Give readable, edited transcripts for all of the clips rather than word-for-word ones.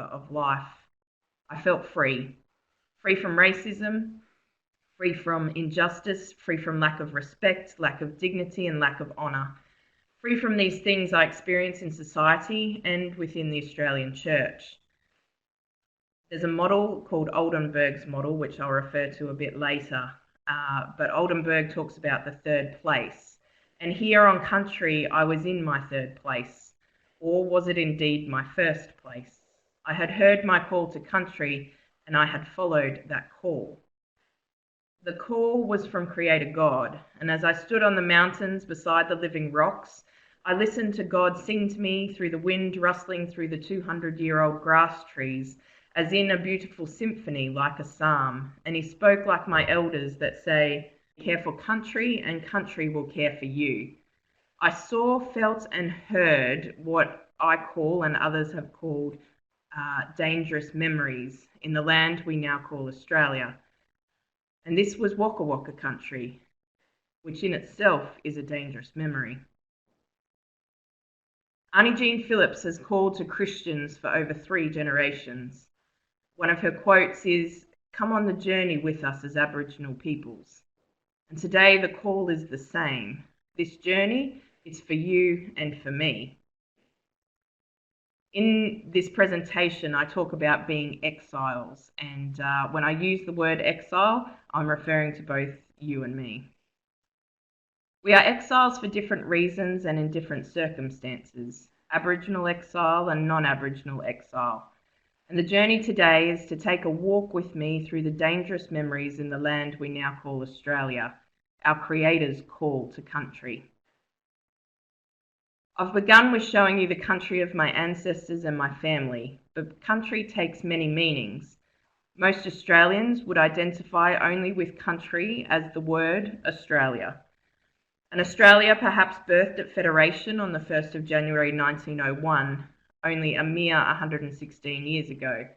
of life. I felt free. Free from racism, free from injustice, free from lack of respect, lack of dignity, and lack of honour. Free from these things I experience in society and within the Australian Church. There's a model called Oldenburg's model, which I'll refer to a bit later, but Oldenburg talks about the third place. And here on country, I was in my third place, or was it indeed my first place? I had heard my call to country, and I had followed that call. The call was from Creator God, and as I stood on the mountains beside the living rocks, I listened to God sing to me through the wind rustling through the 200-year-old grass trees, as in a beautiful symphony like a psalm, and he spoke like my elders that say, care for country and country will care for you. I saw, felt and heard what I call and others have called dangerous memories in the land we now call Australia. And this was Waka Waka country, which in itself is a dangerous memory. Auntie Jean Phillips has called to Christians for over 3 generations. One of her quotes is, "Come on the journey with us as Aboriginal peoples." And today the call is the same. This journey is for you and for me. In this presentation, I talk about being exiles, and when I use the word exile, I'm referring to both you and me. We are exiles for different reasons and in different circumstances, Aboriginal exile and non-Aboriginal exile. And the journey today is to take a walk with me through the dangerous memories in the land we now call Australia, our Creator's call to country. I've begun with showing you the country of my ancestors and my family, but country takes many meanings. Most Australians would identify only with country as the word Australia. And Australia perhaps birthed at Federation on the 1st of January 1901, only a mere 116 years ago.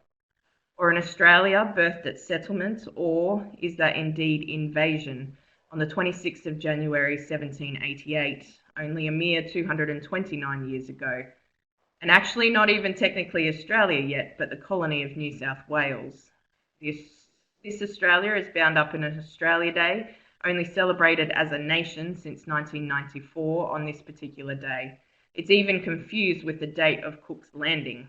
Or an Australia birthed at settlement, or is that indeed invasion on the 26th of January 1788, only a mere 229 years ago. And actually not even technically Australia yet, but the colony of New South Wales. This Australia is bound up in an Australia Day, only celebrated as a nation since 1994 on this particular day. It's even confused with the date of Cook's Landing.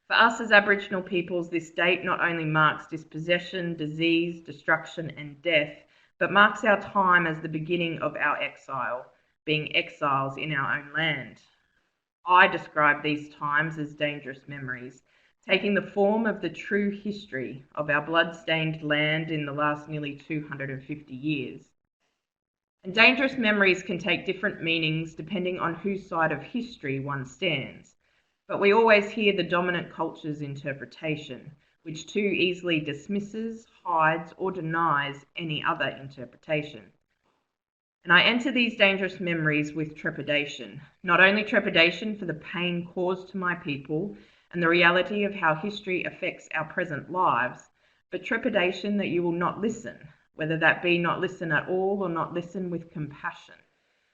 For us as Aboriginal peoples, this date not only marks dispossession, disease, destruction and death, but marks our time as the beginning of our exile, being exiles in our own land. I describe these times as dangerous memories, taking the form of the true history of our blood-stained land in the last nearly 250 years. And dangerous memories can take different meanings depending on whose side of history one stands. But we always hear the dominant culture's interpretation, which too easily dismisses, hides, or denies any other interpretation. And I enter these dangerous memories with trepidation, not only trepidation for the pain caused to my people and the reality of how history affects our present lives, but trepidation that you will not listen, whether that be not listen at all or not listen with compassion.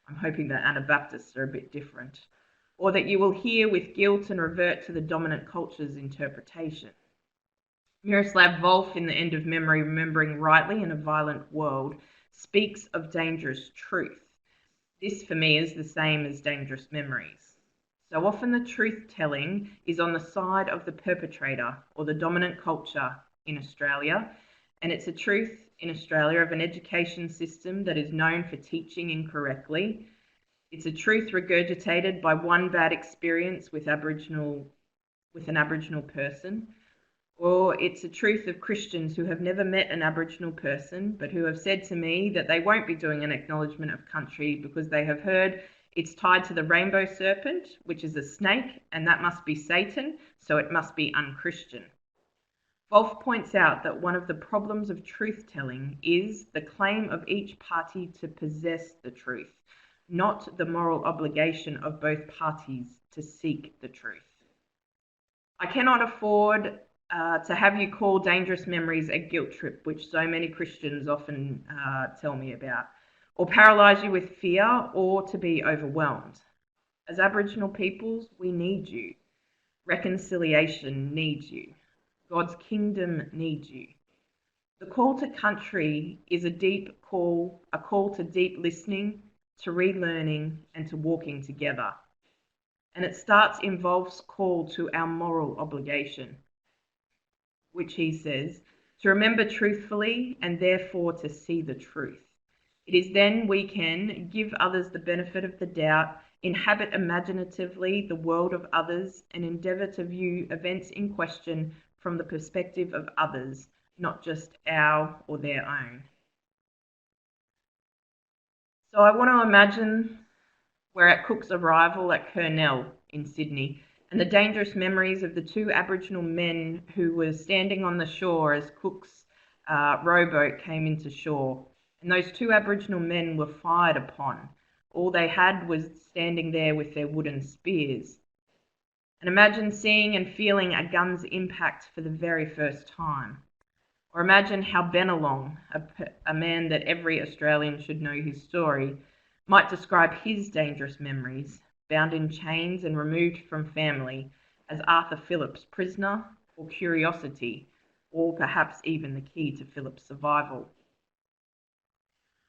I'm hoping that Anabaptists are a bit different. Or that you will hear with guilt and revert to the dominant culture's interpretation. Miroslav Volf in The End of Memory, Remembering Rightly in a Violent World, speaks of dangerous truth. This for me is the same as dangerous memories. So often the truth-telling is on the side of the perpetrator or the dominant culture in Australia, and it's a truth in Australia of an education system that is known for teaching incorrectly. It's a truth regurgitated by one bad experience with an Aboriginal person, or it's a truth of Christians who have never met an Aboriginal person, but who have said to me that they won't be doing an acknowledgement of country because they have heard it's tied to the rainbow serpent, which is a snake, and that must be Satan, so it must be unchristian. Wolf points out that one of the problems of truth-telling is the claim of each party to possess the truth, not the moral obligation of both parties to seek the truth. I cannot afford to have you call dangerous memories a guilt trip, which so many Christians often tell me about, or paralyse you with fear, or to be overwhelmed. As Aboriginal peoples, we need you. Reconciliation needs you. God's kingdom needs you. The call to country is a call to deep listening, to relearning, and to walking together. And it involves call to our moral obligation, which he says, to remember truthfully and therefore to see the truth. It is then we can give others the benefit of the doubt, inhabit imaginatively the world of others, and endeavour to view events in question from the perspective of others, not just our or their own. So I want to imagine we're at Cook's arrival at Kurnell in Sydney, and the dangerous memories of the two Aboriginal men who were standing on the shore as Cook's rowboat came into shore. And those two Aboriginal men were fired upon. All they had was standing there with their wooden spears. And imagine seeing and feeling a gun's impact for the very first time. Or imagine how Bennelong, a man that every Australian should know his story, might describe his dangerous memories, bound in chains and removed from family, as Arthur Phillip's prisoner, or curiosity, or perhaps even the key to Phillip's survival.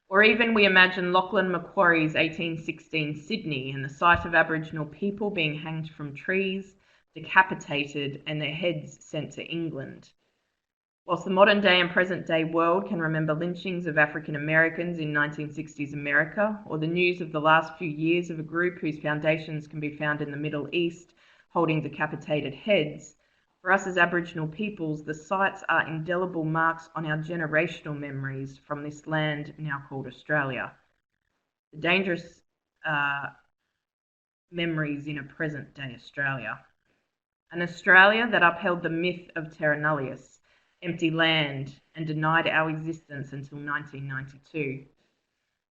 Or even we imagine Lachlan Macquarie's 1816 Sydney and the sight of Aboriginal people being hanged from trees, decapitated, and their heads sent to England. Whilst the modern day and present day world can remember lynchings of African Americans in 1960s America, or the news of the last few years of a group whose foundations can be found in the Middle East holding decapitated heads, for us as Aboriginal peoples, the sites are indelible marks on our generational memories from this land now called Australia. The dangerous memories in a present day Australia. An Australia that upheld the myth of terra nullius, empty land, and denied our existence until 1992.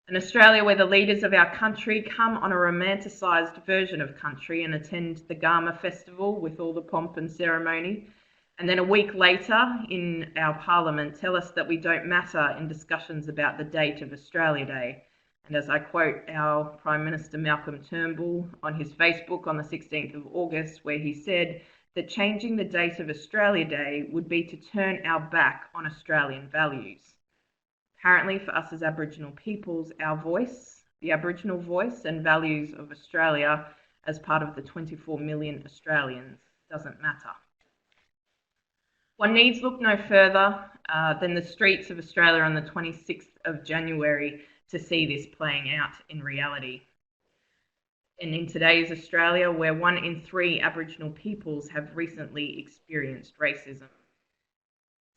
An Australia where the leaders of our country come on a romanticised version of country and attend the Gama festival with all the pomp and ceremony, and then a week later in our parliament tell us that we don't matter in discussions about the date of Australia Day. And as I quote our Prime Minister Malcolm Turnbull on his Facebook on the 16th of August, where he said that changing the date of Australia Day would be to turn our back on Australian values. Apparently for us as Aboriginal peoples, our voice, the Aboriginal voice and values of Australia as part of the 24 million Australians doesn't matter. One needs look no further than the streets of Australia on the 26th of January to see this playing out in reality. And in today's Australia, where 1 in 3 Aboriginal peoples have recently experienced racism.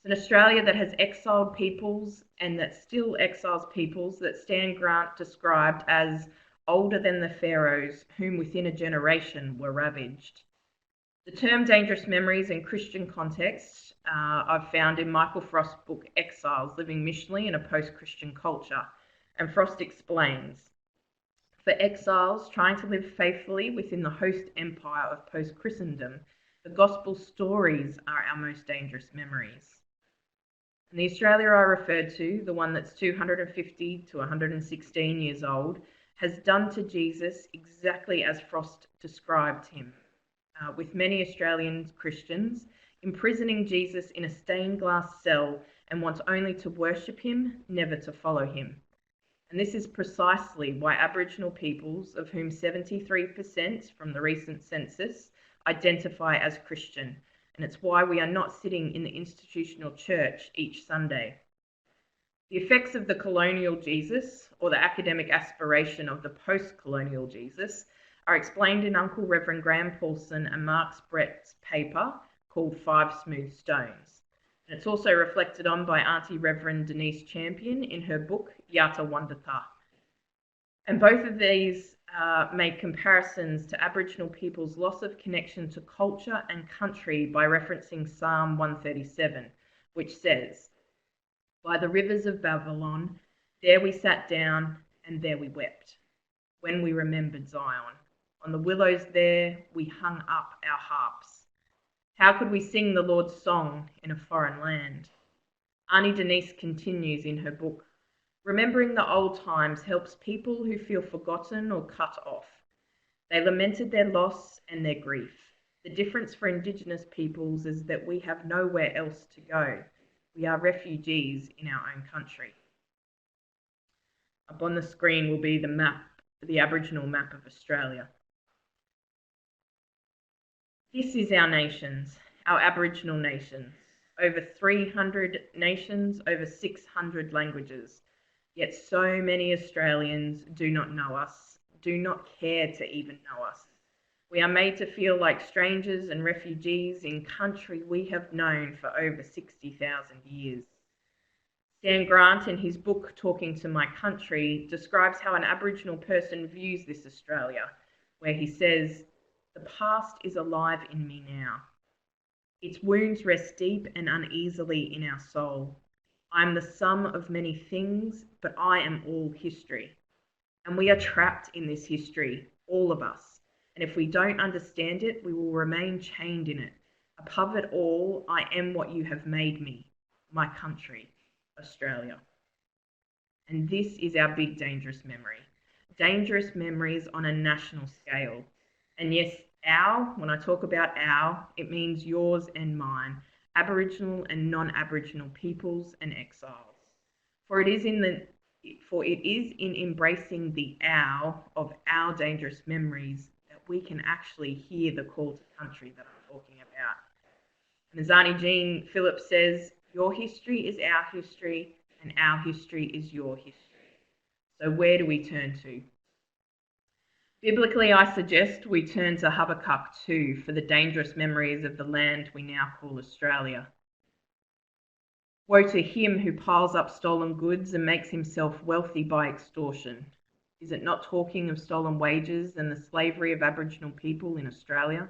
It's an Australia that has exiled peoples and that still exiles peoples that Stan Grant described as older than the pharaohs, whom within a generation were ravaged. The term dangerous memories in Christian context I've found in Michael Frost's book Exiles, Living Missionally in a Post-Christian Culture. And Frost explains, for exiles trying to live faithfully within the host empire of post-Christendom, the gospel stories are our most dangerous memories. And the Australia I referred to, the one that's 250 to 116 years old, has done to Jesus exactly as Frost described him, with many Australian Christians imprisoning Jesus in a stained glass cell and want only to worship him, never to follow him. And this is precisely why Aboriginal peoples, of whom 73% from the recent census identify as Christian, and it's why we are not sitting in the institutional church each Sunday. The effects of the colonial Jesus, or the academic aspiration of the post-colonial Jesus, are explained in Uncle Reverend Graham Paulson and Mark Brett's paper called 5 Smooth Stones. And it's also reflected on by Auntie Reverend Denise Champion in her book, Yata Wandata. And both of these make comparisons to Aboriginal people's loss of connection to culture and country by referencing Psalm 137, which says, "By the rivers of Babylon, there we sat down and there we wept, when we remembered Zion. On the willows there we hung up our harps. How could we sing the Lord's song in a foreign land?" Auntie Denise continues in her book, "Remembering the old times helps people who feel forgotten or cut off. They lamented their loss and their grief. The difference for Indigenous peoples is that we have nowhere else to go. We are refugees in our own country. Up on the screen will be the map, the Aboriginal Map of Australia. This is our nations, our Aboriginal nations. Over 300 nations, over 600 languages. Yet so many Australians do not know us, do not care to even know us. We are made to feel like strangers and refugees in country we have known for over 60,000 years. Dan Grant, in his book Talking to My Country, describes how an Aboriginal person views this Australia, where he says, "The past is alive in me now. Its wounds rest deep and uneasily in our soul. I am the sum of many things, but I am all history. And we are trapped in this history, all of us. And if we don't understand it, we will remain chained in it. Above it all, I am what you have made me, my country, Australia." And this is our big dangerous memory. Dangerous memories on a national scale. And yes, our, when I talk about our, it means yours and mine, Aboriginal and non-Aboriginal peoples and exiles. For it is in embracing the our of our dangerous memories that we can actually hear the call to country that I'm talking about. And Azani Jean Phillips says, "Your history is our history and our history is your history." So where do we turn to? Biblically, I suggest we turn to Habakkuk 2 for the dangerous memories of the land we now call Australia. Woe to him who piles up stolen goods and makes himself wealthy by extortion. Is it not talking of stolen wages and the slavery of Aboriginal people in Australia?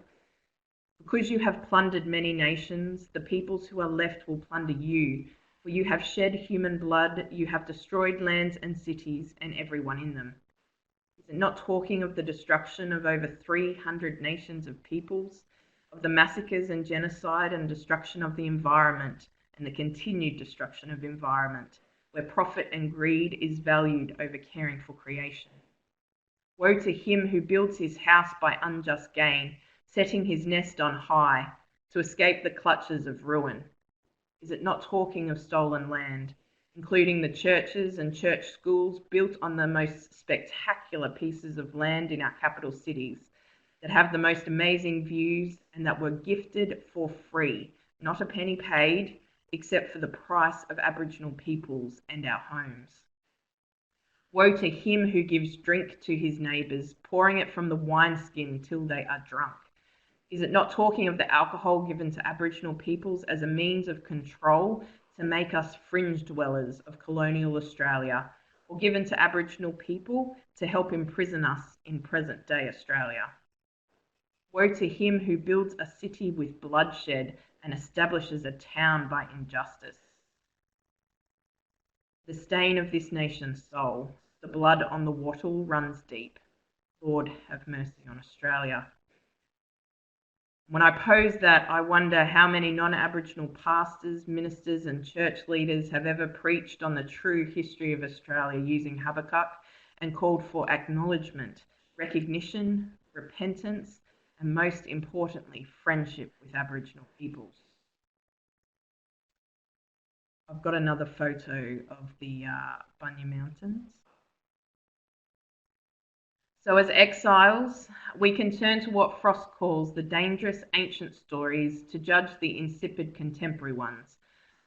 Because you have plundered many nations, the peoples who are left will plunder you, for you have shed human blood, you have destroyed lands and cities and everyone in them. Is it not talking of the destruction of over 300 nations of peoples, of the massacres and genocide and destruction of the environment and the continued destruction of environment, where profit and greed is valued over caring for creation? Woe to him who builds his house by unjust gain, setting his nest on high to escape the clutches of ruin. Is it not talking of stolen land, including the churches and church schools built on the most spectacular pieces of land in our capital cities that have the most amazing views and that were gifted for free, not a penny paid, except for the price of Aboriginal peoples and our homes? Woe to him who gives drink to his neighbours, pouring it from the wineskin till they are drunk. Is it not talking of the alcohol given to Aboriginal peoples as a means of control to make us fringe dwellers of colonial Australia, or given to Aboriginal people to help imprison us in present-day Australia? Woe to him who builds a city with bloodshed and establishes a town by injustice. The stain of this nation's soul, the blood on the wattle runs deep. Lord, have mercy on Australia. When I pose that, I wonder how many non-Aboriginal pastors, ministers and church leaders have ever preached on the true history of Australia using Habakkuk and called for acknowledgement, recognition, repentance, and most importantly, friendship with Aboriginal peoples. I've got another photo of the Bunya Mountains. So as exiles, we can turn to what Frost calls the dangerous ancient stories to judge the insipid contemporary ones,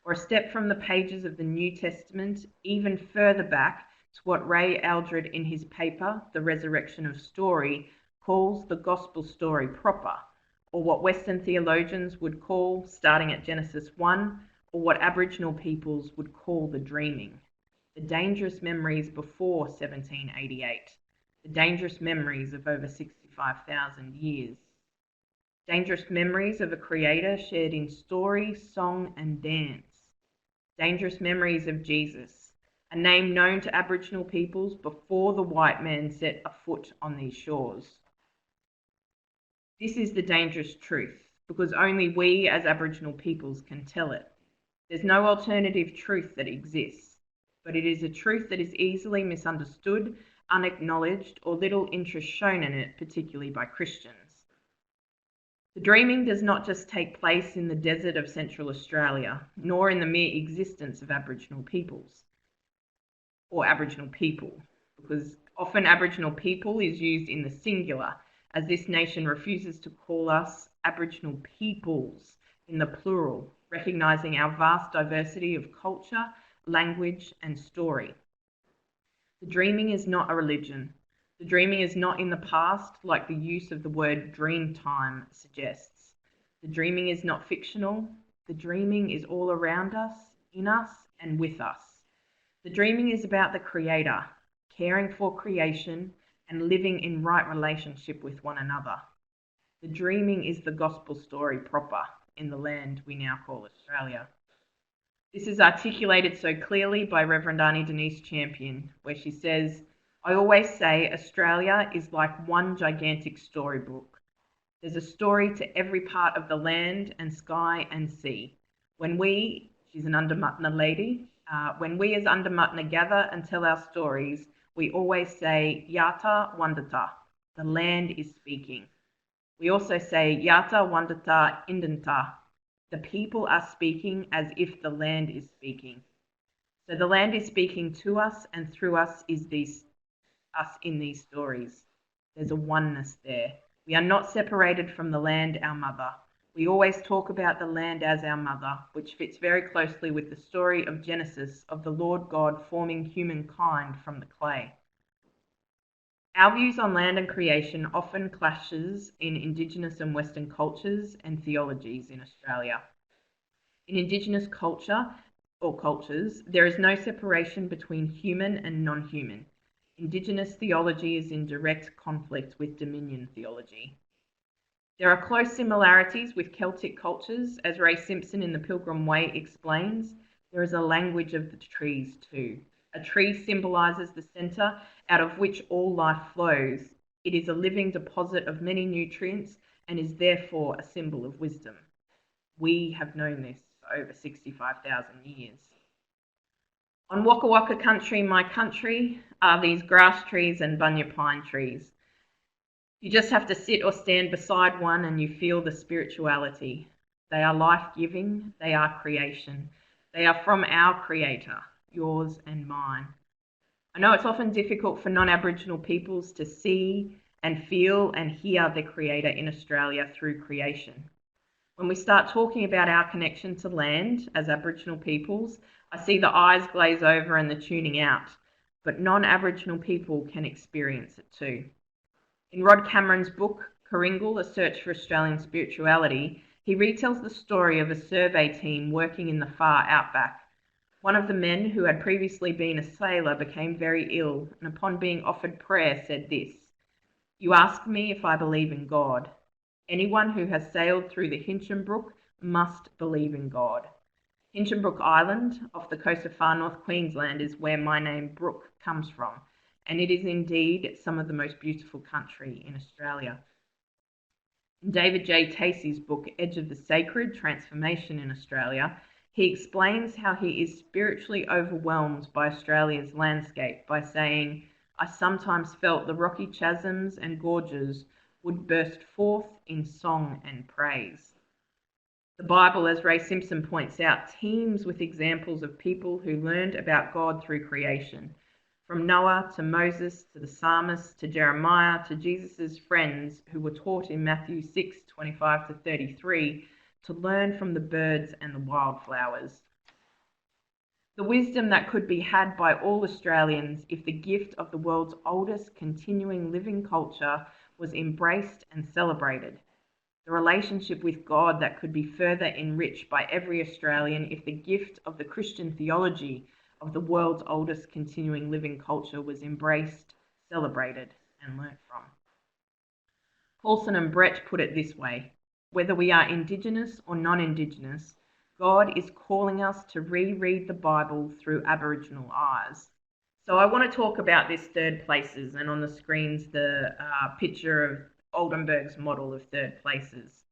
or a step from the pages of the New Testament, even further back to what Ray Aldred in his paper, The Resurrection of Story, calls the gospel story proper, or what Western theologians would call, starting at Genesis 1, or what Aboriginal peoples would call the dreaming, the dangerous memories before 1788. The dangerous memories of over 65,000 years. Dangerous memories of a creator shared in story, song and dance. Dangerous memories of Jesus, a name known to Aboriginal peoples before the white man set a foot on these shores. This is the dangerous truth, because only we as Aboriginal peoples can tell it. There's no alternative truth that exists, but it is a truth that is easily misunderstood, unacknowledged, or little interest shown in it, particularly by Christians. The dreaming does not just take place in the desert of Central Australia, nor in the mere existence of Aboriginal peoples, or Aboriginal people, because often Aboriginal people is used in the singular, as this nation refuses to call us Aboriginal peoples in the plural, recognising our vast diversity of culture, language and story. The dreaming is not a religion. The dreaming is not in the past, like the use of the word dream time suggests. The dreaming is not fictional. The dreaming is all around us, in us, and with us. The dreaming is about the Creator, caring for creation, and living in right relationship with one another. The dreaming is the gospel story proper in the land we now call Australia. This is articulated so clearly by Reverend Auntie Denise Champion, where she says, "I always say Australia is like one gigantic storybook. There's a story to every part of the land and sky and sea. When we," she's an Undermutna lady, "when we as Undermutna gather and tell our stories, we always say Yata Wandata, the land is speaking. We also say Yata Wandata Indanta, the people are speaking as if the land is speaking. So the land is speaking to us, and through us is us in these stories. There's a oneness there. We are not separated from the land, our mother. We always talk about the land as our mother, which fits very closely with the story of Genesis, of the Lord God forming humankind from the clay. Our views on land and creation often clashes in Indigenous and Western cultures and theologies in Australia. In Indigenous culture or cultures, there is no separation between human and non-human. Indigenous theology is in direct conflict with Dominion theology. There are close similarities with Celtic cultures, as Ray Simpson in The Pilgrim Way explains. There is a language of the trees too. A tree symbolises the centre out of which all life flows. It is a living deposit of many nutrients and is therefore a symbol of wisdom. We have known this for over 65,000 years. On Waka Waka country, my country, are these grass trees and bunya pine trees. You just have to sit or stand beside one and you feel the spirituality. They are life-giving, they are creation. They are from our Creator, yours and mine. I know it's often difficult for non-Aboriginal peoples to see and feel and hear their Creator in Australia through creation. When we start talking about our connection to land as Aboriginal peoples, I see the eyes glaze over and the tuning out, but non-Aboriginal people can experience it too. In Rod Cameron's book, Coringal, A Search for Australian Spirituality, he retells the story of a survey team working in the far outback. One of the men, who had previously been a sailor, became very ill, and upon being offered prayer said this: "You ask me if I believe in God. Anyone who has sailed through the Hinchinbrook must believe in God." Hinchinbrook Island, off the coast of far north Queensland, is where my name Brooke comes from, and it is indeed some of the most beautiful country in Australia. In David J. Tacey's book, Edge of the Sacred, Transformation in Australia, he explains how he is spiritually overwhelmed by Australia's landscape by saying, "I sometimes felt the rocky chasms and gorges would burst forth in song and praise." The Bible, as Ray Simpson points out, teems with examples of people who learned about God through creation. From Noah to Moses to the psalmists to Jeremiah to Jesus' friends who were taught in Matthew 6:25-33 to learn from the birds and the wildflowers. The wisdom that could be had by all Australians if the gift of the world's oldest continuing living culture was embraced and celebrated. The relationship with God that could be further enriched by every Australian if the gift of the Christian theology of the world's oldest continuing living culture was embraced, celebrated, and learnt from. Paulson and Brett put it this way: whether we are Indigenous or non-Indigenous, God is calling us to reread the Bible through Aboriginal eyes. So I want to talk about this third places, and on the screen's the picture of Oldenburg's model of third places.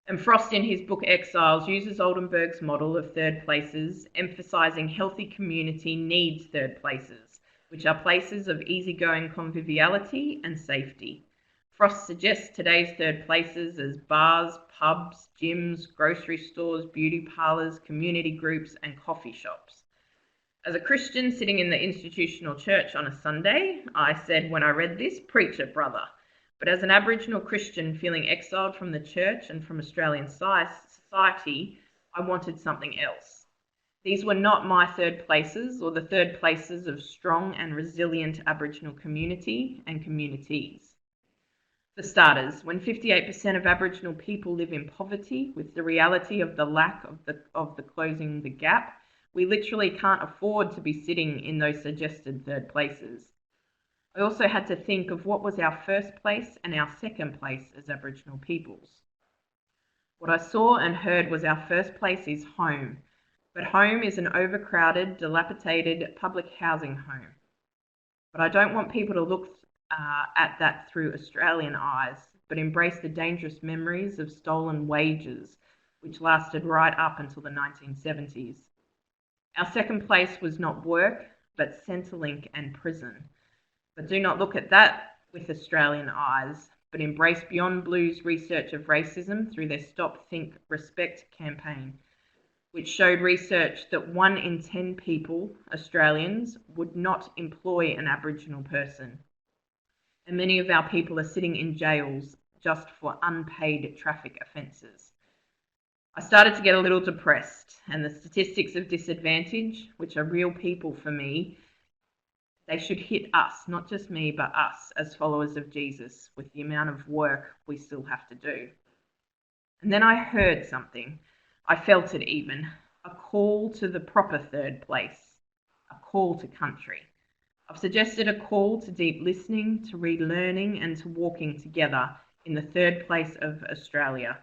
And Frost, in his book Exiles, uses Oldenburg's model of third places, emphasising healthy community needs third places, which are places of easygoing conviviality and safety. Frost suggests today's third places as bars, pubs, gyms, grocery stores, beauty parlours, community groups and coffee shops. As a Christian sitting in the institutional church on a Sunday, I said when I read this, "Preach it, brother." But as an Aboriginal Christian feeling exiled from the church and from Australian society, I wanted something else. These were not my third places or the third places of strong and resilient Aboriginal community and communities. For starters, when 58% of Aboriginal people live in poverty, with the reality of the lack of the closing the gap, we literally can't afford to be sitting in those suggested third places. I also had to think of what was our first place and our second place as Aboriginal peoples. What I saw and heard was our first place is home, but home is an overcrowded, dilapidated public housing home. But I don't want people to look at that through Australian eyes, but embrace the dangerous memories of stolen wages, which lasted right up until the 1970s. Our second place was not work, but Centrelink and prison. But do not look at that with Australian eyes, but embrace Beyond Blue's research of racism through their Stop, Think, Respect campaign, which showed research that 1 in 10 people, Australians, would not employ an Aboriginal person. And many of our people are sitting in jails just for unpaid traffic offences. I started to get a little depressed, and the statistics of disadvantage, which are real people for me, they should hit us, not just me, but us as followers of Jesus, with the amount of work we still have to do. And then I heard something. I felt it even. A call to the proper third place. A call to country. I've suggested a call to deep listening, to relearning, and to walking together in the third place of Australia.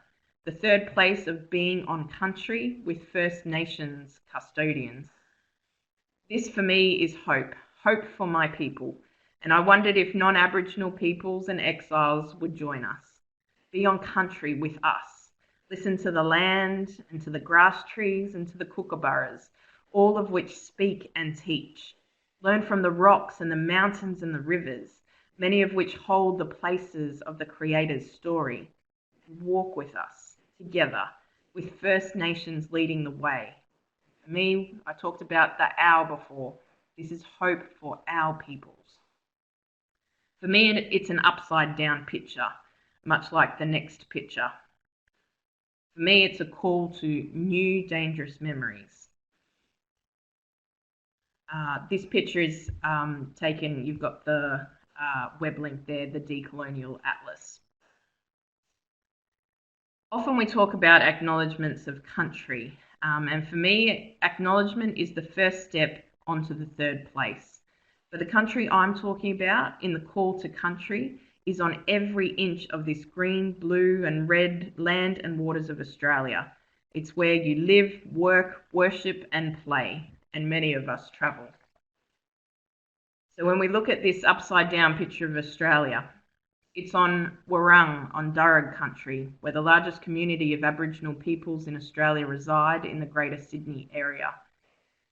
The third place of being on country with First Nations custodians. This for me is hope for my people, and I wondered if non-Aboriginal peoples and exiles would join us. Be on country with us. Listen to the land and to the grass trees and to the kookaburras, all of which speak and teach. Learn from the rocks and the mountains and the rivers, many of which hold the places of the Creator's story. Walk with us together, with First Nations leading the way. For me, I talked about the our before. This is hope for our peoples. For me, it's an upside down picture, much like the next picture. For me, it's a call to new dangerous memories. This picture is taken, you've got the web link there, the Decolonial Atlas. Often we talk about acknowledgements of country, and for me, acknowledgement is the first step onto the third place. But the country I'm talking about in the call to country is on every inch of this green, blue and red land and waters of Australia. It's where you live, work, worship and play, and many of us travel. So when we look at this upside down picture of Australia, it's on Wurrung, on Darug country, where the largest community of Aboriginal peoples in Australia reside in the Greater Sydney area.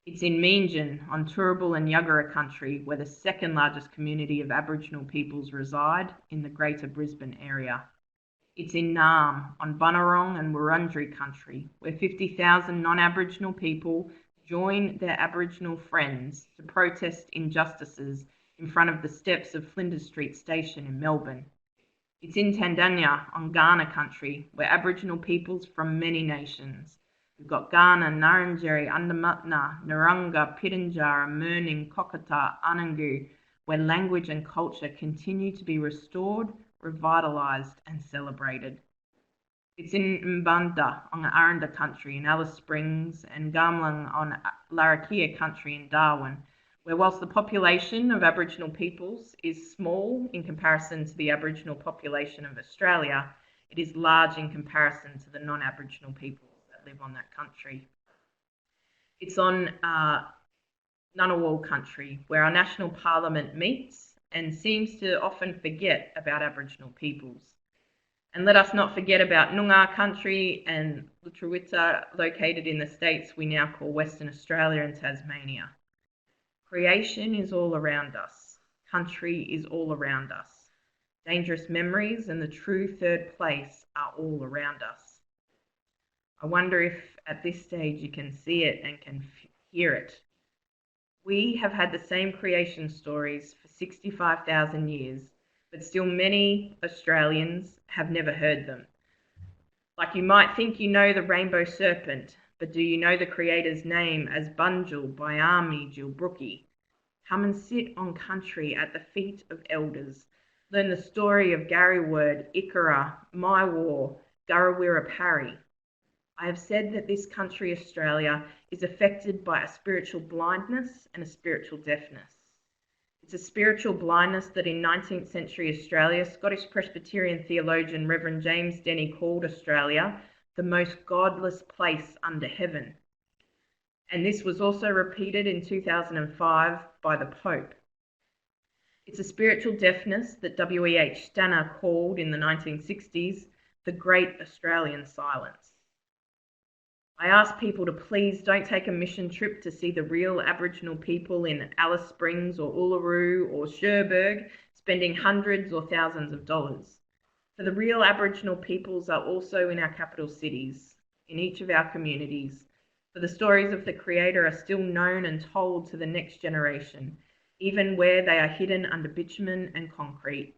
It's in Meanjin, on Turrbal and Yuggera country, where the second largest community of Aboriginal peoples reside in the Greater Brisbane area. It's in Naarm, on Bunurong and Wurundjeri country, where 50,000 non-Aboriginal people join their Aboriginal friends to protest injustices in front of the steps of Flinders Street Station in Melbourne. It's in Tandanya, on Kaurna country, where Aboriginal peoples from many nations. We've got Kaurna, Ngarrindjeri, Undermutna, Narungga, Pitjantjatjara, Mirning, Kokata, Anangu, where language and culture continue to be restored, revitalised and celebrated. It's in Mbanda, on Aranda country in Alice Springs, and Gamlang on Larrakia country in Darwin, where whilst the population of Aboriginal peoples is small in comparison to the Aboriginal population of Australia, it is large in comparison to the non-Aboriginal peoples that live on that country. It's on Ngunnawal country, where our national parliament meets and seems to often forget about Aboriginal peoples. And let us not forget about Noongar country and Lutruwita, located in the states we now call Western Australia and Tasmania. Creation is all around us. Country is all around us. Dangerous memories and the true third place are all around us. I wonder if at this stage you can see it and can hear it. We have had the same creation stories for 65,000 years, but still many Australians have never heard them. Like, you might think you know the rainbow serpent, but do you know the creator's name as Bunjil, Byami, Jilbrookie? Come and sit on country at the feet of elders. Learn the story of Garryword, Ikara, My War, Garawira Parry. I have said that this country, Australia, is affected by a spiritual blindness and a spiritual deafness. It's a spiritual blindness that in 19th century Australia, Scottish Presbyterian theologian Reverend James Denny called Australia the most godless place under heaven. And this was also repeated in 2005 by the Pope. It's a spiritual deafness that W.E.H. Stanner called in the 1960s the Great Australian Silence. I ask people to please don't take a mission trip to see the real Aboriginal people in Alice Springs or Uluru or Cherbourg spending hundreds or thousands of dollars. For the real Aboriginal peoples are also in our capital cities, in each of our communities. For the stories of the Creator are still known and told to the next generation, even where they are hidden under bitumen and concrete.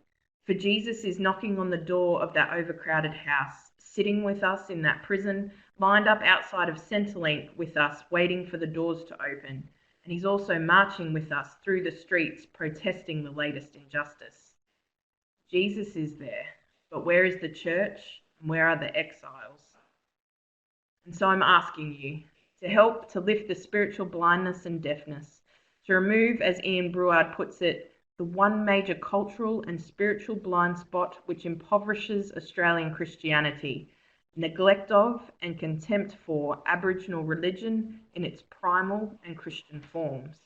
For Jesus is knocking on the door of that overcrowded house, sitting with us in that prison, lined up outside of Centrelink with us, waiting for the doors to open. And he's also marching with us through the streets, protesting the latest injustice. Jesus is there, but where is the church and where are the exiles? And so I'm asking you to help to lift the spiritual blindness and deafness, to remove, as Ian Brouard puts it, the one major cultural and spiritual blind spot which impoverishes Australian Christianity, neglect of and contempt for Aboriginal religion in its primal and Christian forms.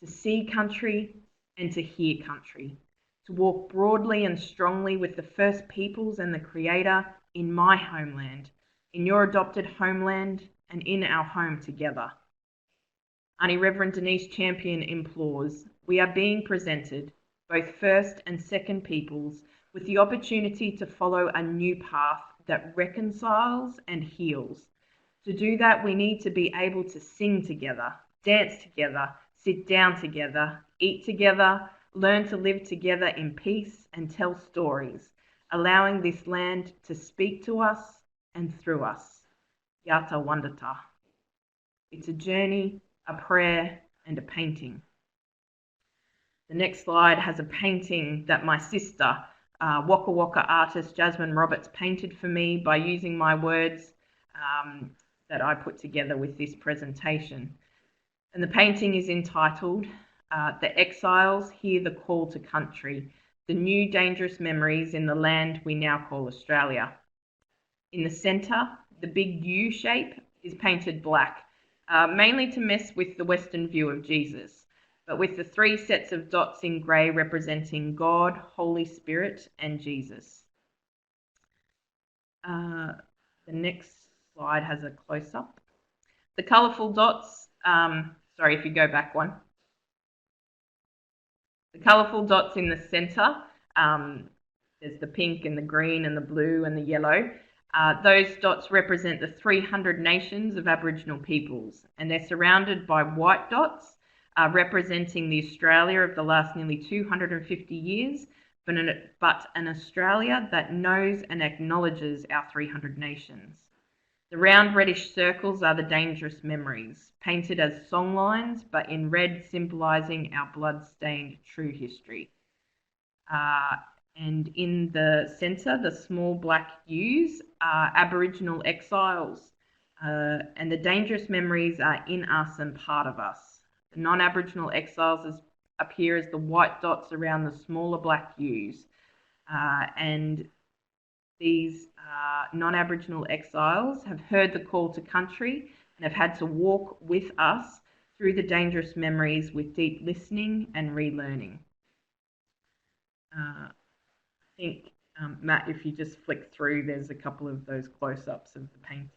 To see country and to hear country, to walk broadly and strongly with the First Peoples and the Creator in my homeland, in your adopted homeland, and in our home together. Auntie Reverend Denise Champion implores, we are being presented, both First and Second Peoples, with the opportunity to follow a new path that reconciles and heals. To do that, we need to be able to sing together, dance together, sit down together, eat together, learn to live together in peace and tell stories, allowing this land to speak to us and through us. Yata Wandata. It's a journey, a prayer, and a painting. The next slide has a painting that my sister, Waka Waka artist Jasmine Roberts, painted for me by using my words that I put together with this presentation. And the painting is entitled, The Exiles Hear the Call to Country, the New Dangerous Memories in the Land We Now Call Australia. In the centre, the big U shape is painted black, mainly to mess with the Western view of Jesus, but with the three sets of dots in grey representing God, Holy Spirit, and Jesus. The next slide has a close-up. The colourful dots, sorry if you go back one. The colourful dots in the centre, there's the pink and the green and the blue and the yellow. Those dots represent the 300 nations of Aboriginal peoples, and they're surrounded by white dots representing the Australia of the last nearly 250 years, but an Australia that knows and acknowledges our 300 nations. The round reddish circles are the dangerous memories, painted as songlines, but in red symbolising our blood-stained true history. And in the centre, the small black U's are Aboriginal exiles, and the dangerous memories are in us and part of us. The non-Aboriginal exiles appear as the white dots around the smaller black U's, and these non-Aboriginal exiles have heard the call to country and have had to walk with us through the dangerous memories with deep listening and relearning. I think, Matt, if you just flick through, there's a couple of those close-ups of the paintings.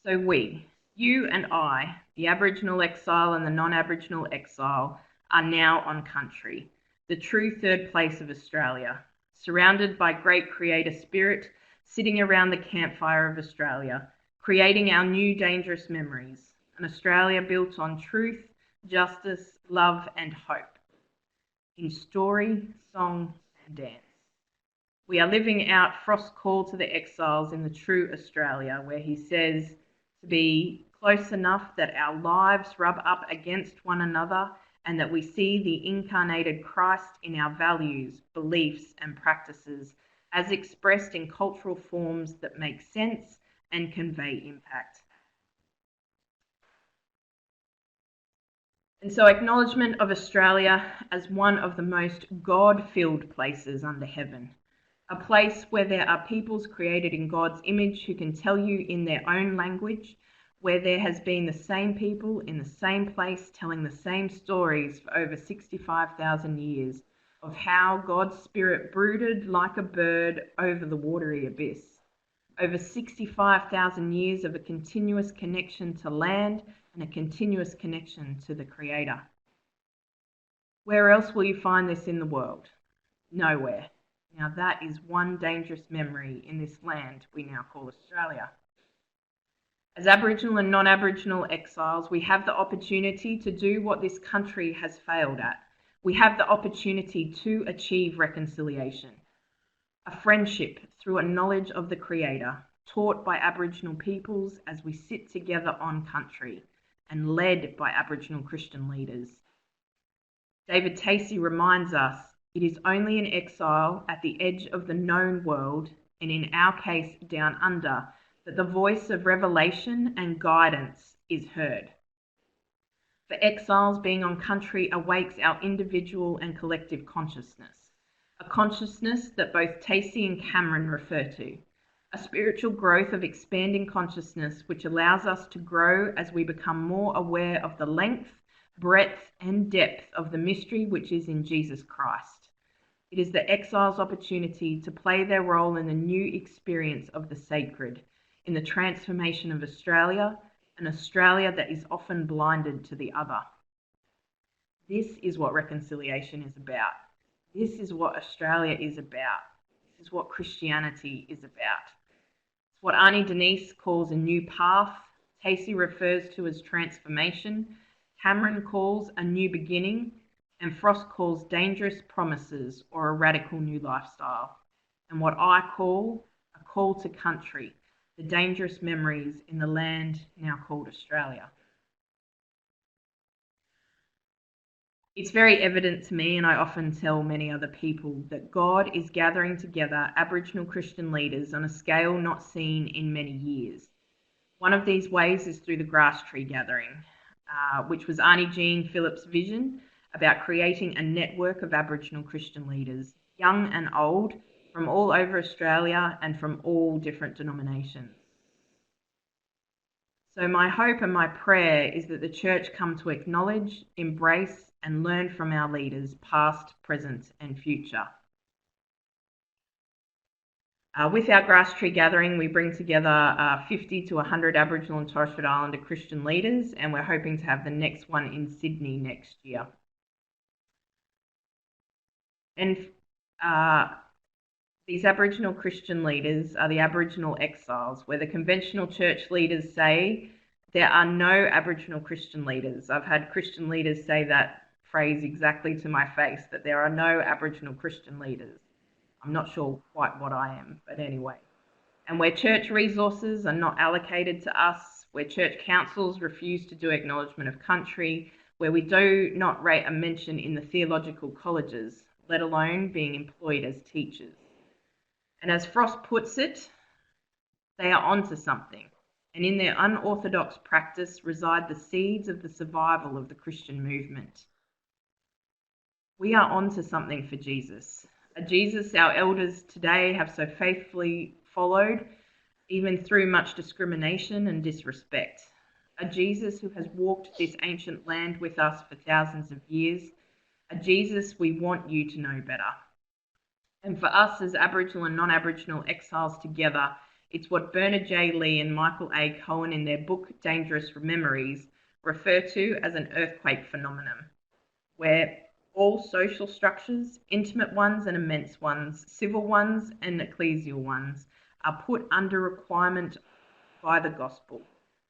So we, you and I, the Aboriginal exile and the non-Aboriginal exile, are now on country, the true third place of Australia, surrounded by great creator spirit, sitting around the campfire of Australia, creating our new dangerous memories, an Australia built on truth, justice, love and hope, in story, song and dance. We are living out Frost's call to the exiles in the true Australia, where he says to be close enough that our lives rub up against one another and that we see the incarnated Christ in our values, beliefs and practices as expressed in cultural forms that make sense and convey impact. And so acknowledgement of Australia as one of the most God-filled places under heaven, a place where there are peoples created in God's image who can tell you in their own language, where there has been the same people in the same place telling the same stories for over 65,000 years of how God's Spirit brooded like a bird over the watery abyss. Over 65,000 years of a continuous connection to land and a continuous connection to the Creator. Where else will you find this in the world? Nowhere. Now that is one dangerous memory in this land we now call Australia. As Aboriginal and non-Aboriginal exiles, we have the opportunity to do what this country has failed at. We have the opportunity to achieve reconciliation, a friendship through a knowledge of the Creator, taught by Aboriginal peoples as we sit together on country and led by Aboriginal Christian leaders. David Tacey reminds us, it is only in exile at the edge of the known world, and in our case down under, that the voice of revelation and guidance is heard. For exiles, being on country awakes our individual and collective consciousness, a consciousness that both Tacey and Cameron refer to, a spiritual growth of expanding consciousness which allows us to grow as we become more aware of the length, breadth and depth of the mystery which is in Jesus Christ. It is the exiles' opportunity to play their role in the new experience of the sacred, in the transformation of Australia, an Australia that is often blinded to the other. This is what reconciliation is about. This is what Australia is about. This is what Christianity is about. It's what Auntie Denise calls a new path, Tacey refers to as transformation, Cameron calls a new beginning, and Frost calls dangerous promises or a radical new lifestyle, and what I call a call to country, the dangerous memories in the land now called Australia. It's very evident to me, and I often tell many other people, that God is gathering together Aboriginal Christian leaders on a scale not seen in many years. One of these ways is through the Grasstree Gathering, which was Auntie Jean Phillips' vision about creating a network of Aboriginal Christian leaders, young and old, from all over Australia and from all different denominations. So my hope and my prayer is that the church come to acknowledge, embrace and learn from our leaders, past, present and future. With our Grasstree Gathering, we bring together 50 to 100 Aboriginal and Torres Strait Islander Christian leaders, and we're hoping to have the next one in Sydney next year. And these Aboriginal Christian leaders are the Aboriginal exiles, where the conventional church leaders say there are no Aboriginal Christian leaders. I've had Christian leaders say that phrase exactly to my face, that there are no Aboriginal Christian leaders. I'm not sure quite what I am, but anyway. And where church resources are not allocated to us, where church councils refuse to do acknowledgement of country, where we do not rate a mention in the theological colleges, let alone being employed as teachers. And as Frost puts it, they are onto something, and in their unorthodox practice reside the seeds of the survival of the Christian movement. We are onto something for Jesus, a Jesus our elders today have so faithfully followed, even through much discrimination and disrespect. A Jesus who has walked this ancient land with us for thousands of years, a Jesus we want you to know better. And for us as Aboriginal and non-Aboriginal exiles together, It's what Bernard J. Lee and Michael A. Cohen in their book Dangerous Memories refer to as an earthquake phenomenon, where all social structures, intimate ones and immense ones, civil ones and ecclesial ones, are put under requirement by the gospel,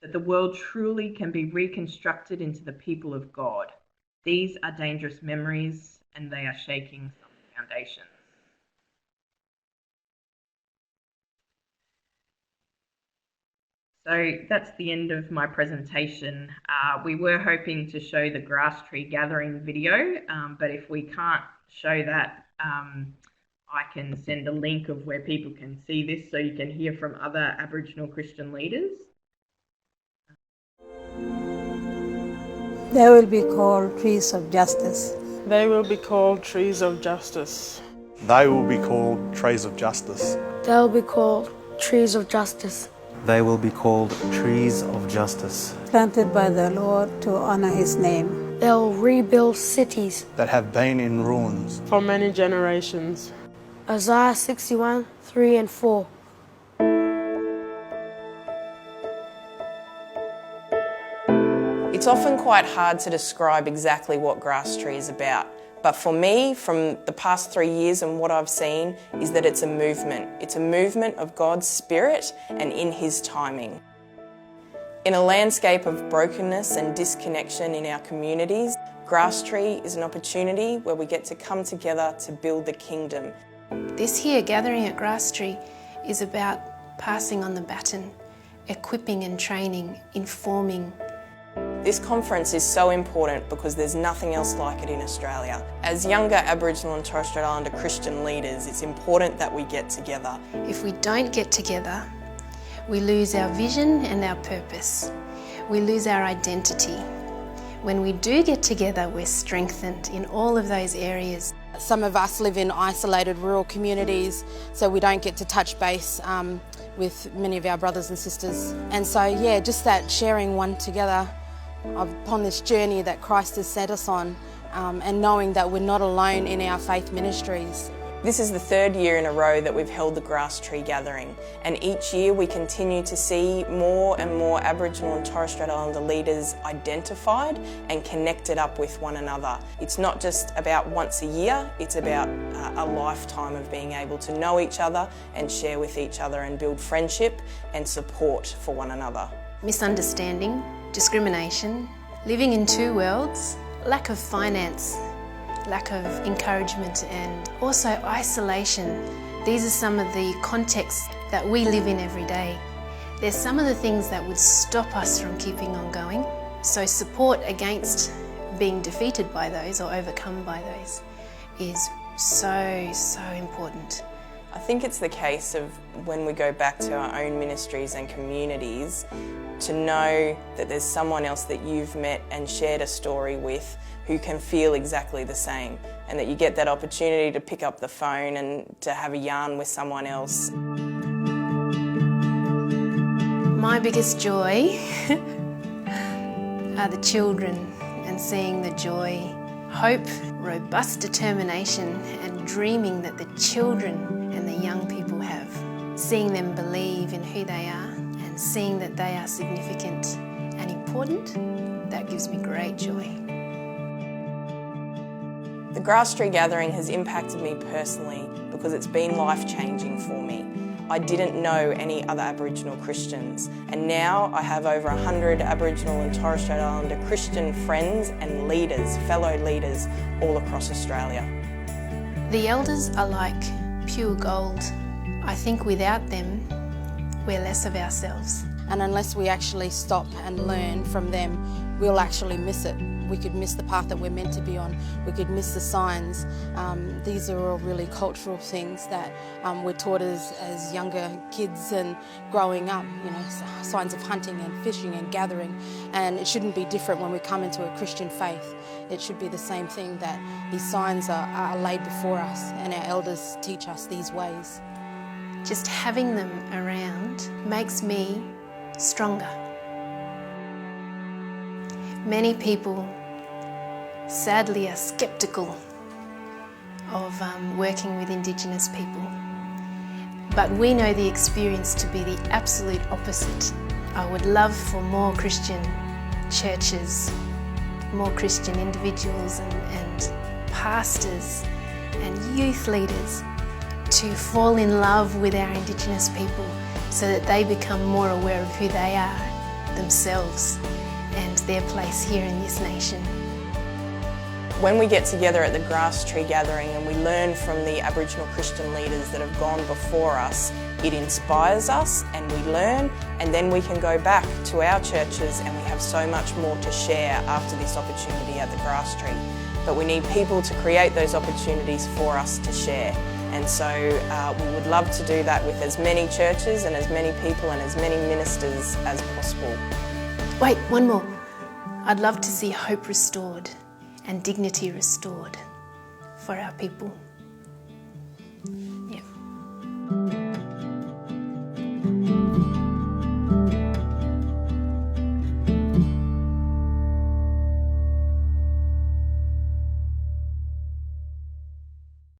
that the world truly can be reconstructed into the people of God. These are dangerous memories, and they are shaking some foundations. So that's the end of my presentation. We were hoping to show the Grasstree Gathering video, but if we can't show that, I can send a link of where people can see this so you can hear from other Aboriginal Christian leaders. They will be called trees of justice. They will be called trees of justice. They will be called trees of justice. They will be called trees of justice. They will be called trees of justice. Planted by the Lord to honor his name. They will rebuild cities That have been in ruins. For many generations. Isaiah 61, 3 and 4. It's often quite hard to describe exactly what Grasstree is about. But for me, from the past 3 years and what I've seen, is that it's a movement. It's a movement of God's Spirit and in His timing. In a landscape of brokenness and disconnection in our communities, Grasstree is an opportunity where we get to come together to build the kingdom. This here gathering at Grasstree is about passing on the baton, equipping and training, informing. This conference is so important because there's nothing else like it in Australia. As younger Aboriginal and Torres Strait Islander Christian leaders, it's important that we get together. If we don't get together, we lose our vision and our purpose. We lose our identity. When we do get together, we're strengthened in all of those areas. Some of us live in isolated rural communities, so we don't get to touch base with many of our brothers and sisters. And so, yeah, just that sharing one together upon this journey that Christ has set us on, and knowing that we're not alone in our faith ministries. This is the third year in a row that we've held the Grasstree Gathering, and each year we continue to see more and more Aboriginal and Torres Strait Islander leaders identified and connected up with one another. It's not just about once a year, it's about a lifetime of being able to know each other and share with each other and build friendship and support for one another. Misunderstanding, discrimination, living in two worlds, lack of finance, lack of encouragement, and also isolation. These are some of the contexts that we live in every day. There's some of the things that would stop us from keeping on going. So support against being defeated by those or overcome by those is so important. I think it's the case of when we go back to our own ministries and communities to know that there's someone else that you've met and shared a story with who can feel exactly the same, and that you get that opportunity to pick up the phone and to have a yarn with someone else. My biggest joy are the children, and seeing the joy, hope, robust determination and dreaming that the children and the young people have. Seeing them believe in who they are and seeing that they are significant and important, that gives me great joy. The Grasstree Gathering has impacted me personally because it's been life-changing for me. I didn't know any other Aboriginal Christians, and now I have over 100 Aboriginal and Torres Strait Islander Christian friends and leaders, fellow leaders, all across Australia. The elders are like pure gold. I think without them, we're less of ourselves. And unless we actually stop and learn from them, we'll actually miss it. We could miss the path that we're meant to be on. We could miss the signs. These are all really cultural things that we're taught as younger kids and growing up, you know, signs of hunting and fishing and gathering. And it shouldn't be different when we come into a Christian faith. It should be the same thing, that these signs are laid before us and our elders teach us these ways. Just having them around makes me stronger. Many people sadly are sceptical of working with Indigenous people, But we know the experience to be the absolute opposite. I would love for more Christian churches, more Christian individuals and pastors and youth leaders to fall in love with our Indigenous people so that they become more aware of who they are themselves and their place here in this nation. When we get together at the Grasstree Gathering and we learn from the Aboriginal Christian leaders that have gone before us, it inspires us and we learn, and then we can go back to our churches and we have so much more to share after this opportunity at the Grasstree. But we need people to create those opportunities for us to share. And so we would love to do that with as many churches and as many people and as many ministers as possible. Wait, one more. I'd love to see hope restored and dignity restored for our people. Yeah.